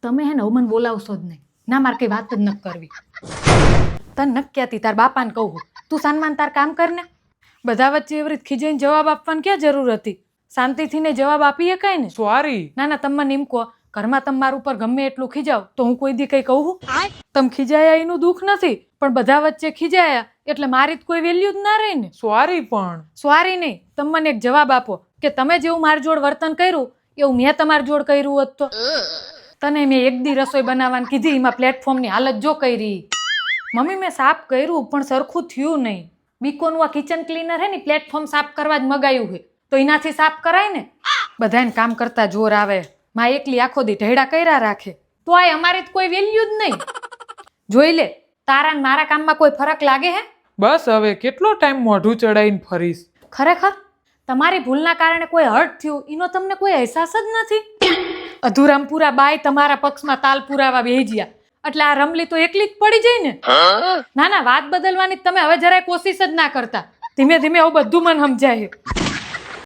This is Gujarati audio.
તમે હે ને મને બોલાવશો જ નહીં. ના મારે કઈ વાત જ ન કરવી. તને ન કહેતી તાર બાપાને કહું તું સાનમાન તાર કામ કર ને. બધા વચ્ચે એવી રીતે ખીજાઈને જવાબ આપવાની ક્યાં જરૂર હતી? શાંતિથી ને જવાબ આપી શકાય ને. સોરી. ના ના તમે મને એમ કહો ઘરમાં તમે મારા ઉપર ગમે એટલું ખીજાવ તો હું કોઈ દી કઈ કહું? તમે ખીજાયા એનું દુઃખ નથી પણ બધા વચ્ચે ખીજાયા એટલે મારી જ કોઈ વેલ્યુ જ ના રહે ને. સોરી પણ સોરી નહીં, તમે મને એક જવાબ આપો કે તમે જેવું મારી જોડ વર્તન કર્યું એવું મેં તમારી જોડ કર્યું હોત તો? તને મેં એક દી રસોઈ બનાવવાની કીધી એમાં પ્લેટફોર્મની હાલત જો કરી. મમ્મી મેં સાફ કર્યું પણ સરખું થયું નહીં. બીકોનું આ કિચન ક્લીનર હે ને પ્લેટફોર્મ સાફ કરવા જ મગાયું છે તો એનાથી સાફ કરાય ને. બધાને કામ કરતા જોર આવે, માં એકલી આખો દી ઢેડા કર્યા રાખે તો આ અમારે કોઈ વેલ્યુ જ નહીં. જોઈ લે તારા ને મારા કામમાં કોઈ ફરક લાગે હે? બસ હવે કેટલો ટાઈમ મોઢું ચડાઈને ફરીશ. ખરેખર તમારી ભૂલના કારણે કોઈ હર્ટ થયું એનો તમને કોઈ અહેસાસ જ નથી. અધૂરામપુરા બાય તમારા પક્ષમાં તાલ પુરાવા બેહી ગયા એટલે આ રમલી તો એકલી જ પડી જાય ને. ના ના વાત બદલવાની તમે હવે જરાય કોશિશ જ ના કરતા. ધીમે ધીમે હવે બધું મને સમજાય.